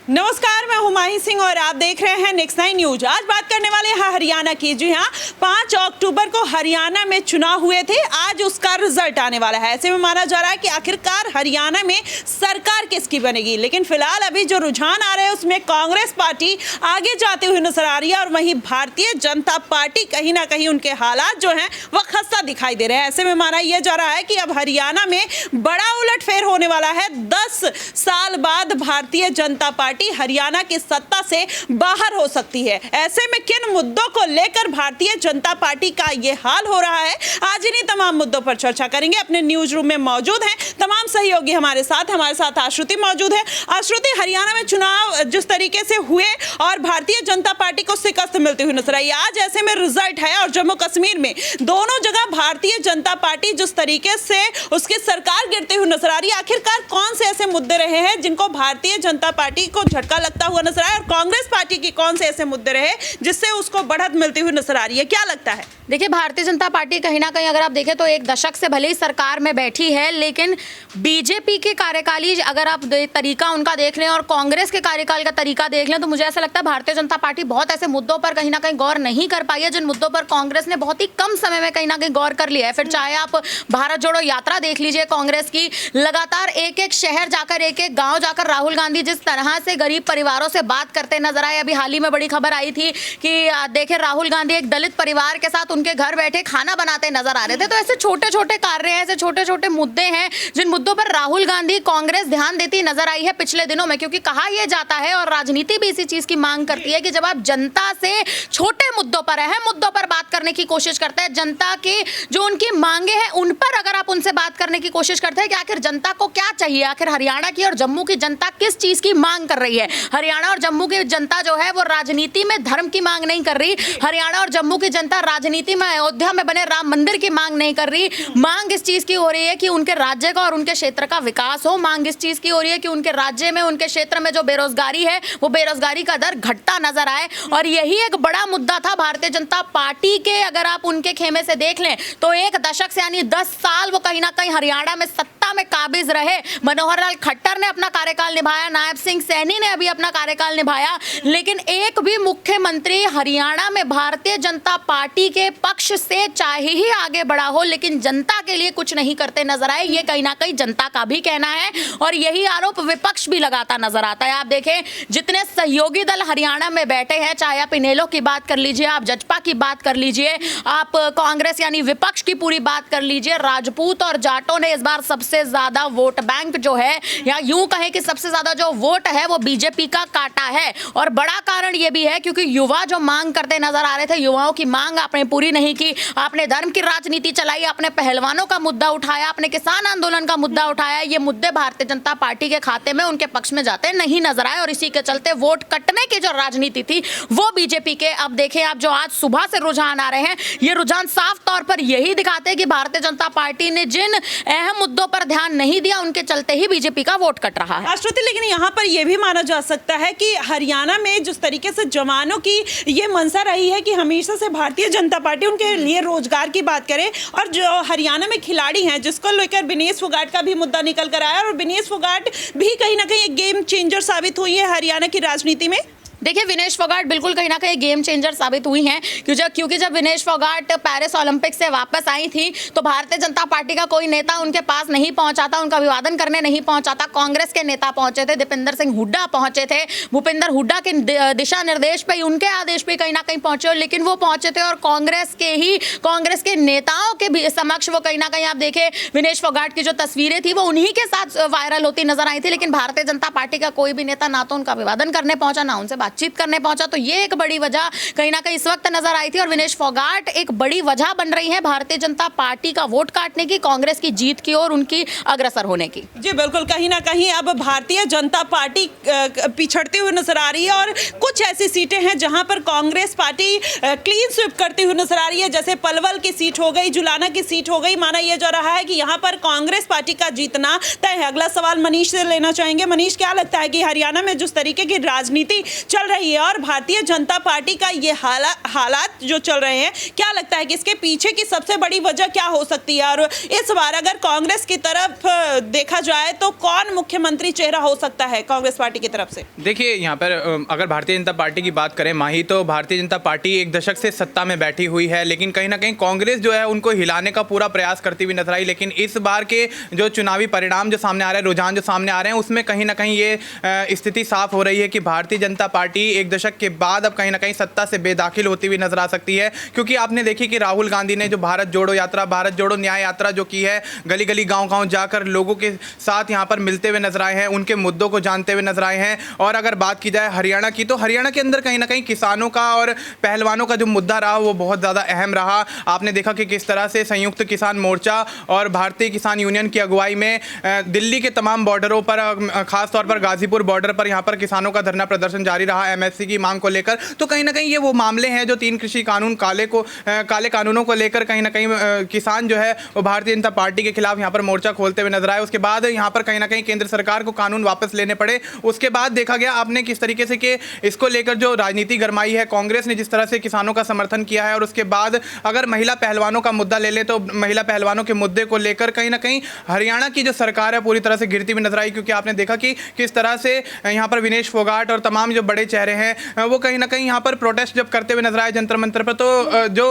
नमस्कार, मैं हुमायूं सिंह और आप देख रहे हैं नेक्स्ट 9 न्यूज। आज बात करने वाले हैं हरियाणा की। जी हाँ, 5 अक्टूबर को हरियाणा में चुनाव हुए थे। आज उसका रिजल्ट आने वाला है। ऐसे में माना जा रहा है कि आखिरकार हरियाणा में सरकार किसकी बनेगी। लेकिन फिलहाल अभी जो रुझान आ रहे हैं उसमें कांग्रेस पार्टी आगे जाते हुए नजर आ रही है और वहीं भारतीय जनता पार्टी कहीं ना कहीं उनके हालात जो हैं वह खस्ता दिखाई दे रहे हैं। ऐसे में माना यह जा रहा है कि अब हरियाणा में बड़ा उलटफेर होने वाला है। 10 साल बाद भारतीय जनता पार्टी हरियाणा की सत्ता से बाहर हो सकती है। ऐसे में किन मुद्दों को लेकर भारतीय जनता पार्टी का ये हाल हो रहा है, आज इन्हीं तमाम मुद्दों पर चर्चा करेंगे। अपने न्यूज रूम में मौजूद हैं तमाम सहयोगी हमारे साथ आश्रुति मौजूद है। आश्रुति, हरियाणा में चुनाव जिस तरीके से हुए और भारतीय जनता पार्टी को शिकस्त मिलती हुई नजर आई, आज ऐसे में रिजल्ट है और जम्मू कश्मीर में दोनों जगह भारतीय जनता पार्टी जिस तरीके से उसकी सरकार गिरती हुई नजर आ रही है, आखिरकार कौन से ऐसे मुद्दे रहे हैं जिनको भारतीय जनता पार्टी को झटका लगता हुआ नजर आया और कांग्रेस पार्टी की कौन से ऐसे मुद्दे रहे जिससे उसको बढ़त मिलती हुई नजर आ रही है? क्या लगता है? देखिए, भारतीय जनता पार्टी कहीं ना कहीं अगर आप देखें तो एक दशक से भले ही सरकार में बैठी है, लेकिन बीजेपी के कार्यकाली अगर आप तरीका उनका देख लें और कांग्रेस के कार्यकाल का तरीका देख लें तो मुझे ऐसा लगता है भारतीय जनता पार्टी बहुत ऐसे मुद्दों पर कहीं ना कहीं गौर नहीं कर पाई है जिन मुद्दों पर कांग्रेस ने बहुत ही कम समय में कहीं ना कहीं गौर कर लिया है। फिर चाहे आप भारत जोड़ो यात्रा देख लीजिए कांग्रेस की, लगातार एक एक शहर जाकर एक एक गाँव जाकर राहुल गांधी जिस तरह से गरीब परिवारों से बात करते नजर आए। अभी हाल ही में बड़ी खबर आई थी कि देखें राहुल गांधी एक दलित परिवार के साथ उनके घर बैठे खाना बनाते नजर आ रहे थे। तो ऐसे छोटे छोटे कार्य हैं, ऐसे छोटे छोटे मुद्दे हैं जिन मुद्दों पर राहुल गांधी कांग्रेस ध्यान देती नजर आई है पिछले दिनों में, क्योंकि कहा यह जाता है और राजनीति भी इसी चीज की मांग करती है कि जब आप जनता से छोटे मुद्दों पर, अहम मुद्दों पर बात करने की कोशिश करते हैं, जनता की जो उनकी मांगे हैं उन पर अगर आप उनसे बात करने की कोशिश करते हैं कि आखिर जनता को क्या चाहिए, आखिर हरियाणा की और जम्मू की जनता किस चीज की मांग कर रही है। हरियाणा और जम्मू की जनता जो है वो राजनीति में धर्म की मांग नहीं कर रही। हरियाणा और जम्मू की जनता राजनीति में अयोध्या में बने राम मंदिर की मांग नहीं कर रही। मांग इस चीज की हो रही है कि उनके राज्य का और उनके क्षेत्र का विकास हो। मांग इस चीज की हो रही है कि उनके राज्य में, उनके क्षेत्र में जो बेरोजगारी है वो बेरोजगारी का दर घटता नजर आए। और यही एक बड़ा मुद्दा था भारतीय जनता पार्टी के। अगर आप उनके खेमे से देख लें तो एक दशक से यानी 10 साल वो कहीं ना कहीं हरियाणा में सत्ता में काबिज रहे। मनोहर लाल खट्टर ने अपना कार्यकाल निभाया, नायब सिंह सैनी ने अभी अपना कार्यकाल निभाया, लेकिन एक भी मुख्यमंत्री हरियाणा में भारतीय जनता पार्टी के पक्ष से चाहे ही आगे बढ़ा हो लेकिन जनता के लिए कुछ नहीं करते नजर आए। ये कहीं ना कहीं जनता का भी कहना है और यही आरोप विपक्ष भी लगाता नजर आता है। आप देखें जितने सहयोगी दल हरियाणा में बैठे हैं, चाहे आप इनेलो की बात कर लीजिए, आप जजपा की बात कर लीजिए, आप कांग्रेस यानी विपक्ष की पूरी बात कर लीजिए, राजपूत और जाटों ने इस बार सबसे ज्यादा वोट बैंक जो है या यूं कहें कि सबसे ज्यादा जो वोट है वो बीजेपी का काटा है। और बड़ा कारण ये भी है क्योंकि युवा जो मांग करते नजर आ रहे थे, युवाओं की मांग आपने पूरी नहीं की। आपने धर्म की राजनीति चलाई, आपने पहलवानों का मुद्दा उठाया, आपने किसान आंदोलन का मुद्दा उठाया। ये मुद्दे भारतीय जनता पार्टी के खाते में, उनके पक्ष में जाते नहीं नजर आए और इसी के चलते वोट कटने की जो राजनीति थी वो बीजेपी के, अब देखें आप जो आज सुबह से रुझान आ रहे हैं, ये रुझान साफ तौर पर यही दिखाते हैं कि भारतीय जनता पार्टी ने जिन अहम मुद्दों पर ध्यान नहीं दिया उनके चलते ही बीजेपी का वोट कट रहा है। आश्रुति, लेकिन यहाँ पर यह भी माना जा सकता है कि हरियाणा में जिस तरीके से जवानों की ये मंशा रही है कि हमेशा से भारतीय जनता पार्टी उनके लिए रोजगार की बात करे और जो हरियाणा में खिलाड़ी हैं जिसको लेकर विनेश फोगाट का भी मुद्दा निकल कर आया और विनेश फोगाट भी कहीं ना कहीं एक गेम चेंजर साबित हुई है हरियाणा की राजनीति में। देखिए, विनेश फोगाट बिल्कुल कहीं ना कहीं गेम चेंजर साबित हुई हैं क्योंकि जब विनेश फोगाट पेरिस ओलंपिक से वापस आई थी तो भारतीय जनता पार्टी का कोई नेता उनके पास नहीं पहुंचा था, उनका अभिवादन करने नहीं पहुंचा था। कांग्रेस के नेता पहुंचे थे, दीपेंद्र सिंह हुड्डा पहुंचे थे, भूपेंद्र हुड्डा के दिशा निर्देश पे, उनके आदेश पे कहीं ना कहीं पहुंचे, लेकिन वो पहुंचे थे और कांग्रेस के नेताओं के भी समक्ष वो कहीं ना कहीं आप देखें विनेश फोगाट की जो तस्वीरें थी वो उन्हीं के साथ वायरल होती नजर आई थी। लेकिन भारतीय जनता पार्टी का कोई भी नेता ना तो उनका अभिवादन करने पहुंचा, ना उनसे बातचीत करने पहुंचा। तो ये एक बड़ी वजह कहीं ना कहीं इस वक्त नजर आई थी और विनेश फोगाट एक बड़ी वजह बन रही है भारतीय जनता पार्टी का वोट काटने की, कांग्रेस की जीत की और उनकी अग्रसर होने की। जी बिल्कुल, कहीं ना कहीं अब भारतीय जनता पार्टी पिछड़ती हुई नजर आ रही है और कुछ ऐसी सीटें हैं जहां पर कांग्रेस पार्टी क्लीन स्वीप करती हुई नजर आ रही है, जैसे पलवल की सीट हो गई, जुलाना की सीट हो गई। माना यह जा रहा है कि यहां पर कांग्रेस पार्टी का जीतना तय है। अगला सवाल मनीष से लेना चाहेंगे। मनीष, क्या लगता है कि हरियाणा में जिस तरीके की राजनीति चल रही है और भारतीय जनता पार्टी का ये हालात जो चल रहे हैं, क्या लगता है कि इसके पीछे की सबसे बड़ी वजह क्या हो सकती है? और इस बार अगर कांग्रेस की तरफ देखा जाए तो कौन मुख्यमंत्री चेहरा हो सकता है कांग्रेस पार्टी की तरफ से? देखिए, यहाँ पर अगर भारतीय जनता पार्टी की बात करें माही, तो भारतीय जनता पार्टी एक दशक से सत्ता में बैठी हुई है, लेकिन कहीं ना कहीं कांग्रेस जो है उनको हिलाने का पूरा प्रयास करती हुई नजर आई। लेकिन इस बार के जो चुनावी परिणाम जो सामने आ रहे हैं, रुझान जो सामने आ रहे हैं, उसमें कहीं ना कहीं ये स्थिति साफ हो रही है कि भारतीय जनता पार्टी एक दशक के बाद अब कहीं ना कहीं सत्ता से बेदाखिल होती हुई नजर आ सकती है। क्योंकि आपने देखी कि राहुल गांधी ने जो भारत जोड़ो यात्रा, भारत जोड़ो न्याय यात्रा जो की है, गली गली गांव गांव जाकर लोगों के साथ यहां पर मिलते हुए नजर आए हैं, उनके मुद्दों को जानते हुए नजर आए हैं। और अगर बात की जाए हरियाणा की, तो हरियाणा के अंदर कहीं ना कहीं किसानों का और पहलवानों का जो मुद्दा रहा वो बहुत ज़्यादा अहम रहा। आपने देखा कि किस तरह से संयुक्त किसान मोर्चा और भारतीय किसान यूनियन की अगुवाई में दिल्ली के तमाम बॉर्डरों पर, खासतौर पर गाजीपुर बॉर्डर पर यहाँ पर किसानों का धरना प्रदर्शन जारी रहा एमएसपी की मांग को लेकर। तो कहीं ना कहीं ये वो मामले हैं जो 3 कृषि कानून काले कानूनों को लेकर कहीं ना कहीं किसान जो है वो भारतीय जनता पार्टी के खिलाफ यहाँ पर मोर्चा खोलते हुए नजर आए। उसके बाद यहाँ पर कहीं ना कहीं केंद्र सरकार को कानून वापस लेने पड़े। उसके बाद देखा गया आपने किस तरीके से कि इसको लेकर जो राजनीति गरमाई है, कांग्रेस ने जिस तरह से किसानों का समर्थन किया है। और उसके बाद अगर महिला पहलवानों का मुद्दा ले ले तो महिला पहलवानों के मुद्दे को लेकर कहीं ना कहीं हरियाणा की जो सरकार है पूरी तरह से गिरती हुई नजर आई। क्योंकि आपने देखा कि किस तरह से यहाँ पर विनेश फोगाट और तमाम जो बड़े चेहरे हैं वो कहीं ना कहीं यहाँ पर प्रोटेस्ट जब करते हुए नजर आए जंतर मंतर पर, तो जो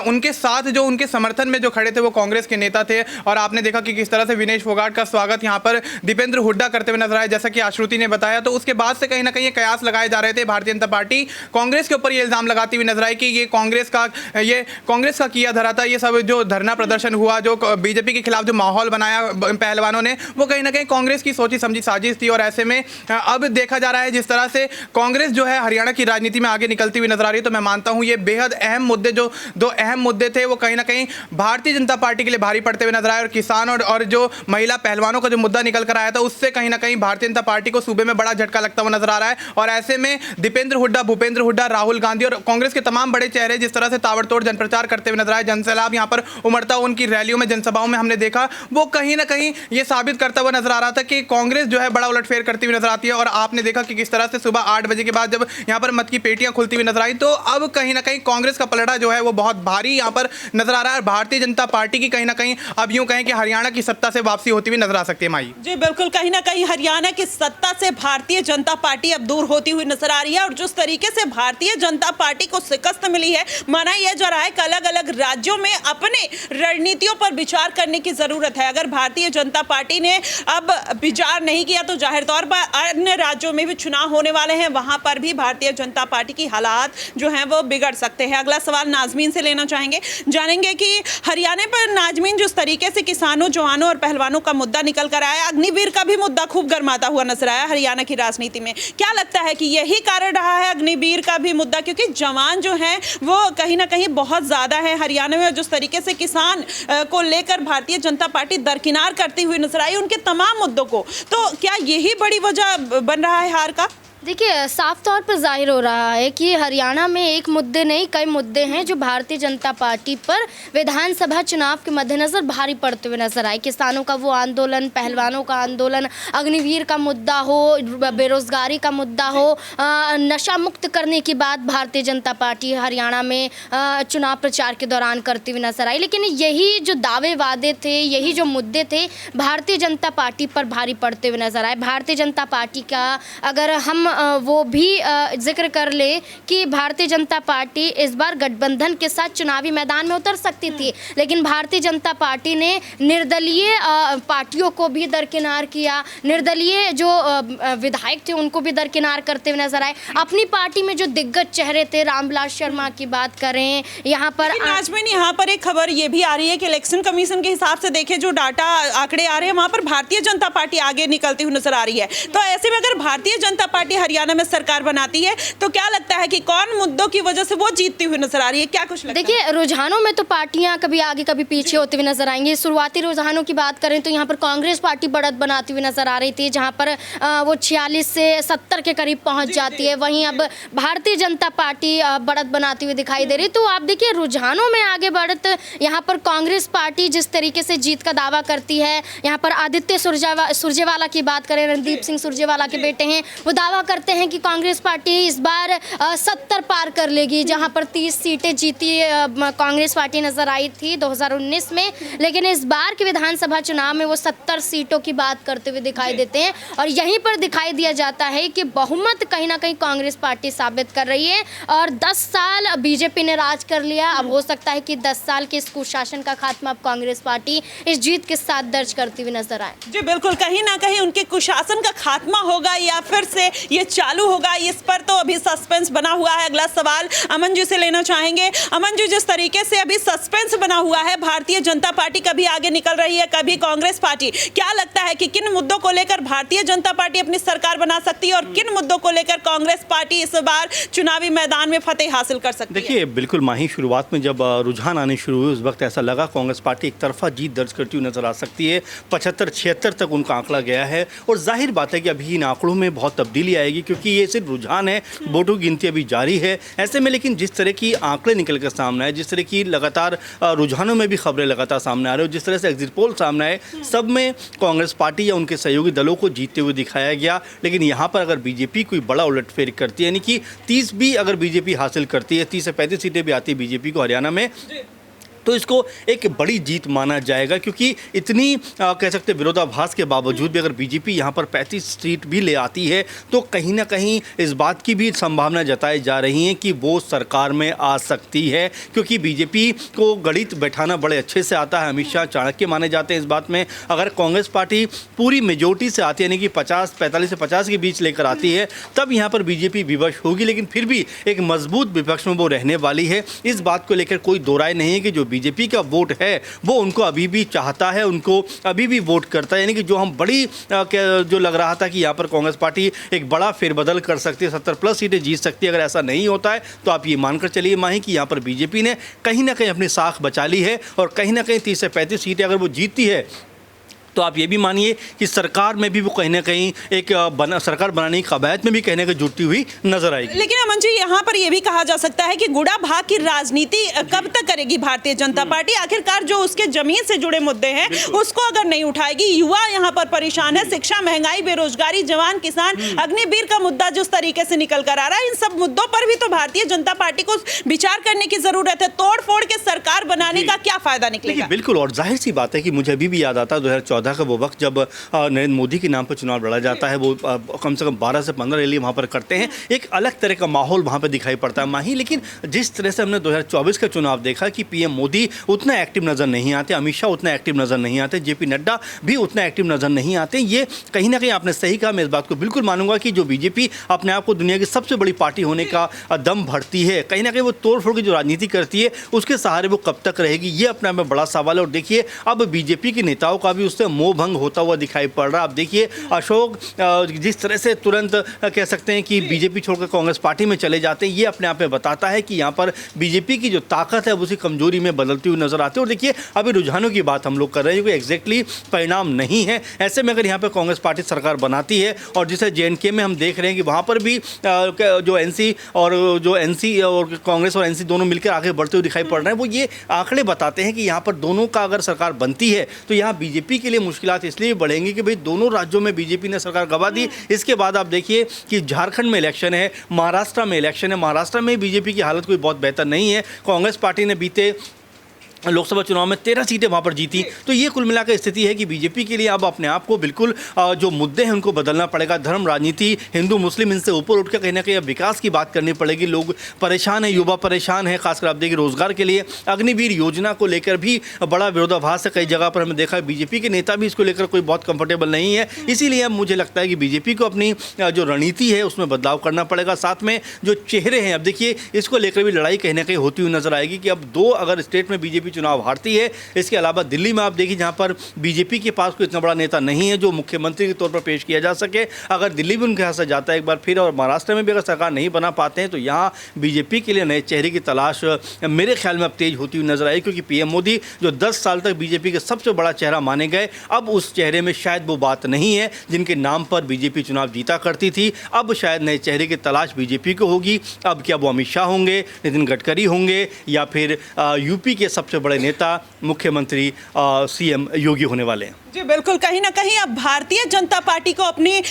उनके साथ जो उनके समर्थन में जो खड़े थे वो कांग्रेस के नेता थे। और आपने देखा कि किस तरह से विनेश फोगाट का स्वागत यहाँ पर दीपेंद्र हुड्डा करते हुए नजर आए, जैसा कि आश्रुति ने बताया। तो उसके बाद से कहीं ना कहीं ये कयास लगाए जा रहे थे। भारतीय जनता पार्टी कांग्रेस के ऊपर ये इल्जाम लगाती हुई नजर आई कि ये कांग्रेस का किया धरा था। ये सब जो धरना प्रदर्शन हुआ, जो बीजेपी के खिलाफ जो माहौल बनाया पहलवानों ने, वो कहीं ना कहीं कांग्रेस की सोची समझी साजिश थी। और ऐसे में अब देखा जा रहा है जिस तरह से कांग्रेस जो है हरियाणा की राजनीति में आगे निकलती हुई नजर आ रही है। तो मैं मानता हूं ये बेहद अहम मुद्दे, जो 2 अहम मुद्दे थे, वो कहीं ना कहीं भारतीय जनता पार्टी के लिए भारी पड़ते हुए नजर आए। और किसान और जो महिला पहलवानों का जो मुद्दा निकल कर आया था, उससे कहीं ना कहीं भारतीय जनता पार्टी को सूबे में बड़ा झटका लगता हुआ नजर आ रहा है। और ऐसे में दीपेंद्र हुड्डा, भूपेंद्र हुड्डा, राहुल गांधी और कांग्रेस के तमाम बड़े चेहरे जिस तरह से ताबड़तोड़ जनप्रचार करते हुए नजर आए, जनसैलाब यहाँ पर उमड़ता हुआ उनकी रैलियों में, जनसभाओं में हमने देखा, वो कहीं ना कहीं ये साबित करता हुआ नजर आ रहा था कि कांग्रेस जो है बड़ा उलटफेर करती हुई नजर आती है। और आपने देखा कि किस तरह से सुबह 8 बजे के बाद जब यहाँ पर मत की पेटियां खुलती हुई नजर आई, तो अब कहीं ना कहीं कांग्रेस का पलड़ा जो है वो बहुत भारी यहाँ पर नजर आ रहा है। भारतीय जनता पार्टी की कहीं ना कहीं अब यूं कहें कि हरियाणा की सत्ता से वापसी होती हुई नजर आ सकती है। माई जी बिल्कुल, कहीं ना कहीं हरियाणा की सत्ता से भारतीय जनता पार्टी अब दूर होती हुई नजर आ रही है। और जिस तरीके से भारतीय जनता पार्टी को शिकस्त मिली है, माना यह जा रहा है कि अलग अलग राज्यों में अपने रणनीतियों पर विचार करने की जरूरत है। अगर भारतीय जनता पार्टी ने अब विचार नहीं किया तो जाहिर तौर पर अन्य राज्यों में भी चुनाव होने वाले हैं, वहां पर भी भारतीय जनता पार्टी की हालात जो हैं वो बिगड़ सकते हैं। अगला सवाल नाजमीन से लेना चाहेंगे, जानेंगे कि हरियाणा पर नाजमीन जिस तरीके से किसानों, जवानों और पहलवानों का मुद्दा निकल कर आया, अग्निवीर का भी मुद्दा खूब गर्माता हुआ नजर आया हरियाणा की राजनीति में। क्या लगता है कि यही कारण रहा है अग्निवीर का भी मुद्दा? क्योंकि जवान जो हैं वो कहीं ना कहीं बहुत ज्यादा है हरियाणा में। जिस तरीके से किसान को लेकर भारतीय जनता पार्टी दरकिनार करती हुई नजर आई उनके तमाम मुद्दों को, तो क्या यही बड़ी वजह बन रहा है हार का? देखिए, साफ तौर पर जाहिर हो रहा है कि हरियाणा में एक मुद्दे नहीं कई मुद्दे हैं जो भारतीय जनता पार्टी पर विधानसभा चुनाव के मद्देनज़र भारी पड़ते हुए नजर आए। किसानों का वो आंदोलन, पहलवानों का आंदोलन, अग्निवीर का मुद्दा हो, बेरोजगारी का मुद्दा हो, नशा मुक्त करने की बात भारतीय जनता पार्टी हरियाणा में चुनाव प्रचार के दौरान करती हुई नजर आई। लेकिन यही जो दावे वादे थे, यही जो मुद्दे थे, भारतीय जनता पार्टी पर भारी पड़ते हुए नजर आए। भारतीय जनता पार्टी का अगर हम वो भी जिक्र कर ले कि भारतीय जनता पार्टी इस बार गठबंधन के साथ चुनावी मैदान में उतर सकती थी, लेकिन भारतीय जनता पार्टी ने निर्दलीय पार्टियों को भी दरकिनार किया, निर्दलीय जो विधायक थे उनको भी दरकिनार करते हुए नजर आए। अपनी पार्टी में जो दिग्गज चेहरे थे, रामविलास शर्मा की बात करें, यहाँ पर नाजमीन यहाँ पर एक खबर ये भी आ रही है कि इलेक्शन कमीशन के हिसाब से देखें, जो डाटा आंकड़े आ रहे हैं वहां पर भारतीय जनता पार्टी आगे निकलती हुई नजर आ रही है। तो ऐसे में अगर भारतीय जनता पार्टी हरियाणा में सरकार बनाती है तो क्या लगता है कि कौन मुद्दों की वजह से वो जीतती हुई नजर आ रही है? क्या कुछ लगता है? देखिए, रुझानों में तो पार्टियां कभी आगे कभी पीछे होते हुए नजर आएंगी। शुरुआती रुझानों की बात करें तो यहाँ पर कांग्रेस पार्टी बढ़त बनाती हुई नजर आ रही थी, जहाँ पर वो 46 से 70 के करीब पहुंच जाती है। वहीं अब भारतीय जनता पार्टी बढ़त बनाती हुई दिखाई दे रही। तो आप देखिए, रुझानों में आगे बढ़त यहाँ पर कांग्रेस पार्टी जिस तरीके से जीत का दावा करती है, यहाँ पर आदित्य सुरजेवाला की बात करें, रणदीप सिंह सुरजेवाला के बेटे हैं, वो दावा करते हैं कि कांग्रेस पार्टी इस बार 70 पार कर लेगी, जहां पर 30 सीटें जीती कांग्रेस पार्टी नजर आई थी 2019 में, लेकिन इस बार के विधानसभा चुनाव में वो 70 सीटों की बात करते हुए दिखाई देते हैं। और यहीं पर दिखाई दिया जाता है कि बहुमत कहीं ना कहीं कांग्रेस पार्टी साबित कर रही है। और 10 साल बीजेपी ने राज कर लिया, अब हो सकता है कि 10 साल के इस कुशासन का खात्मा अब कांग्रेस पार्टी इस जीत के साथ दर्ज करती हुई नजर आए। जी बिल्कुल, कहीं ना कहीं उनके कुशासन का खात्मा होगा या फिर से ये चालू होगा, इस पर तो अभी सस्पेंस बना हुआ है। अगला सवाल अमन जी से लेना चाहेंगे। अमन जी, जिस तरीके से अभी सस्पेंस बना हुआ है, भारतीय जनता पार्टी कभी आगे निकल रही है, कभी कांग्रेस पार्टी, क्या लगता है कि किन मुद्दों को लेकर भारतीय जनता पार्टी अपनी सरकार बना सकती है और किन मुद्दों को लेकर कांग्रेस पार्टी इस बार चुनावी मैदान में फतेह हासिल कर सकती है? देखिए, बिल्कुल माही, शुरुआत में जब रुझान आने शुरू हुए उस वक्त ऐसा लगा कांग्रेस पार्टी एक तरफा जीत दर्ज करती हुई नजर आ सकती है। 75-76 तक उनका आंकड़ा गया है और जाहिर बात है कि अभी इन आंकड़ों में बहुत तब्दीली आएगी, क्योंकि ये सिर्फ रुझान है, वोटों की गिनती अभी जारी है। ऐसे में लेकिन जिस तरह की आंकड़े निकल कर सामने आए, जिस तरह की लगातार रुझानों में भी खबरें लगातार सामने आ रही हो, जिस तरह से एग्जिट पोल सामने आए, सब में कांग्रेस पार्टी या उनके सहयोगी दलों को जीतते हुए दिखाया गया। लेकिन यहाँ पर अगर बीजेपी कोई बड़ा उलटफेर करती है, यानी कि 30 भी अगर बीजेपी हासिल करती है, 30 से 35 सीटें भी आती है बीजेपी को हरियाणा में, तो इसको एक बड़ी जीत माना जाएगा। क्योंकि इतनी कह सकते विरोधाभास के बावजूद भी अगर बीजेपी यहाँ पर 35 सीट भी ले आती है, तो कहीं ना कहीं इस बात की भी संभावना जताई जा रही है कि वो सरकार में आ सकती है। क्योंकि बीजेपी को गणित बैठाना बड़े अच्छे से आता है, अमित शाह चाणक्य माने जाते हैं इस बात में। अगर कांग्रेस पार्टी पूरी मेजोरिटी से आती है, यानी कि 45 से 50 के बीच लेकर आती है, तब यहाँ पर बीजेपी विपक्ष होगी, लेकिन फिर भी एक मजबूत विपक्ष में वो रहने वाली है। इस बात को लेकर कोई दो राय नहीं है कि जो बीजेपी का वोट है वो उनको अभी भी चाहता है, उनको अभी भी वोट करता है। यानी कि जो हम बड़ी जो लग रहा था कि यहाँ पर कांग्रेस पार्टी एक बड़ा फेरबदल कर सकती है, 70+ सीटें जीत सकती है, अगर ऐसा नहीं होता है तो आप ये मानकर चलिए माही कि यहाँ पर बीजेपी ने कहीं ना कहीं अपनी साख बचा ली है। और कहीं ना कहीं 30 से 35 सीटें अगर वो जीतती है, तो आप ये भी मानिए कि सरकार में भी वो कहीं ना कहीं एक सरकार बनाने की कवायद में भी कहने की जुटती हुई नजर आएगी। लेकिन अमन जी, यहाँ पर यह भी कहा जा सकता है कि गुड़ा भाग की राजनीति कब तक करेगी भारतीय जनता पार्टी? आखिरकार जो उसके जमीन से जुड़े मुद्दे हैं उसको अगर नहीं उठाएगी, युवा यहाँ पर परेशान है, शिक्षा, महंगाई, बेरोजगारी, जवान, किसान, अग्निवीर का मुद्दा जिस तरीके से निकल कर आ रहा है, इन सब मुद्दों पर भी तो भारतीय जनता पार्टी को विचार करने की जरूरत है। तोड़ फोड़ के सरकार बनाने का क्या फायदा निकलेगा? बिल्कुल, और जाहिर सी बात है कि मुझे अभी भी याद आता है 2014 का वो वक्त जब नरेंद्र मोदी के नाम पर चुनाव लड़ा जाता है। वो कम से कम 12 से 15 रैली वहाँ पर करते हैं, एक अलग तरह का माहौल वहाँ पर दिखाई पड़ता है माही। लेकिन जिस तरह से हमने 2024 का चुनाव देखा कि पीएम मोदी उतना एक्टिव नजर नहीं आते, अमित शाह उतना एक्टिव नजर नहीं आते, जेपी नड्डा भी उतना एक्टिव नजर नहीं आते। ये कहीं ना कहीं आपने सही कहा, मैं इस बात को बिल्कुल मानूंगा कि जो बीजेपी अपने आप को दुनिया की सबसे बड़ी पार्टी होने का दम भरती है, कहीं ना कहीं वो तोड़ फोड़ की जो राजनीति करती है उसके सहारे वो कब तक रहेगी, ये अपने आप में बड़ा सवाल है। और देखिए, अब बीजेपी के नेताओं का भी उससे मोह भंग होता हुआ दिखाई पड़ रहा है। आप देखिए, अशोक जिस तरह से तुरंत कह सकते हैं कि बीजेपी छोड़कर कांग्रेस पार्टी में चले जाते हैं, ये अपने आप में बताता है कि यहाँ पर बीजेपी की जो ताकत है वो उसी कमजोरी में बदलती हुई नजर आती है। और देखिए, अभी रुझानों की बात हम लोग कर रहे हैं, कोई एग्जैक्टली परिणाम नहीं है। ऐसे में अगर यहाँ पर कांग्रेस पार्टी सरकार बनाती है, और जिसे JNK में हम देख रहे हैं कि वहाँ पर भी जो NC और कांग्रेस और NC दोनों मिलकर आगे बढ़ते हुए दिखाई पड़ रहे हैं, वो ये आंकड़े बताते हैं कि यहाँ पर दोनों का अगर सरकार बनती है तो यहाँ बीजेपी के लिए मुश्किलात इसलिए बढ़ेंगी कि भाई दोनों राज्यों में बीजेपी ने सरकार गंवा दी। इसके बाद आप देखिए कि झारखंड में इलेक्शन है, महाराष्ट्र में इलेक्शन है, महाराष्ट्र में बीजेपी की हालत कोई बहुत बेहतर नहीं है। कांग्रेस पार्टी ने बीते लोकसभा चुनाव में 13 सीटें वहाँ पर जीती। तो ये कुल मिलाकर स्थिति है कि बीजेपी के लिए अब अपने आप को बिल्कुल जो मुद्दे हैं उनको बदलना पड़ेगा। धर्म, राजनीति, हिंदू मुस्लिम, इनसे ऊपर उठ कर कहीं ना कहीं अब विकास की बात करनी पड़ेगी। लोग परेशान हैं, युवा परेशान है, खासकर आप देखिए रोजगार के लिए अग्निवीर योजना को लेकर भी बड़ा विरोधाभास है। कई जगह पर हमने देखा है बीजेपी के नेता भी इसको लेकर कोई बहुत कंफर्टेबल नहीं है। इसीलिए अब मुझे लगता है कि बीजेपी को अपनी जो रणनीति है उसमें बदलाव करना पड़ेगा। साथ में जो चेहरे हैं, अब देखिए इसको लेकर भी लड़ाई कहीं ना कहीं होती हुई नजर आएगी कि अब 2 अगर स्टेट में बीजेपी चुनाव हारती है, इसके अलावा दिल्ली में आप देखिए जहां पर बीजेपी के पास कोई इतना बड़ा नेता नहीं है जो मुख्यमंत्री के तौर पर पेश किया जा सके, अगर दिल्ली भी उनके हाथ से जाता है एक बार फिर, और महाराष्ट्र में भी अगर सरकार नहीं बना पाते हैं, तो यहाँ बीजेपी के लिए नए चेहरे की तलाश मेरे ख्याल में अब तेज होती हुई नजर आई। क्योंकि पीएम मोदी जो 10 साल तक बीजेपी के सबसे बड़ा चेहरा माने गए, अब उस चेहरे में शायद वो बात नहीं है जिनके नाम पर बीजेपी चुनाव जीता करती थी। अब शायद नए चेहरे की तलाश बीजेपी को होगी। अब क्या वो अमित शाह होंगे, नितिन गडकरी होंगे, या फिर यूपी के सबसे बड़े नेता मुख्यमंत्री सीएम योगी होने वाले हैं। जी बिल्कुल, कहीं ना कहीं अब भारतीय जनता पार्टी को अपनी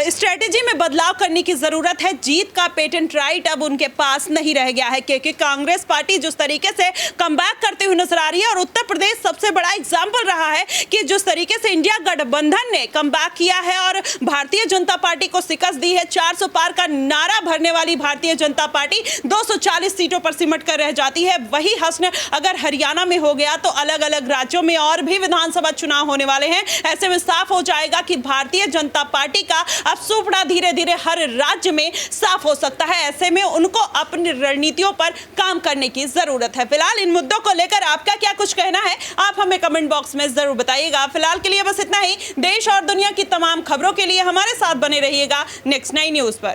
स्ट्रेटेजी में बदलाव करने की जरूरत है। जीत का पेटेंट राइट अब उनके पास नहीं रह गया है, क्योंकि कांग्रेस पार्टी जिस तरीके से कमबैक करते हुए नजर आ रही है, और उत्तर प्रदेश सबसे बड़ा एग्जाम्पल रहा है कि जिस तरीके से इंडिया गठबंधन ने कमबैक किया है और भारतीय जनता पार्टी को शिकस्त दी है। 400 पार का नारा भरने वाली भारतीय जनता पार्टी 240 सीटों पर सिमट कर रह जाती है। वही हश्र अगर हरियाणा में हो गया तो अलग अलग राज्यों में और भी विधानसभा चुनाव होने वाले हैं। ऐसे में साफ हो जाएगा कि भारतीय जनता पार्टी का अब सुपड़ा धीरे धीरे हर राज्य में साफ हो सकता है। ऐसे में उनको अपनी रणनीतियों पर काम करने की जरूरत है। फिलहाल इन मुद्दों को लेकर आपका क्या कुछ कहना है, आप हमें कमेंट बॉक्स में जरूर बताइएगा। फिलहाल के लिए बस इतना ही। देश और दुनिया की तमाम खबरों के लिए हमारे साथ बने रहिएगा नेक्स्ट 9 न्यूज पर।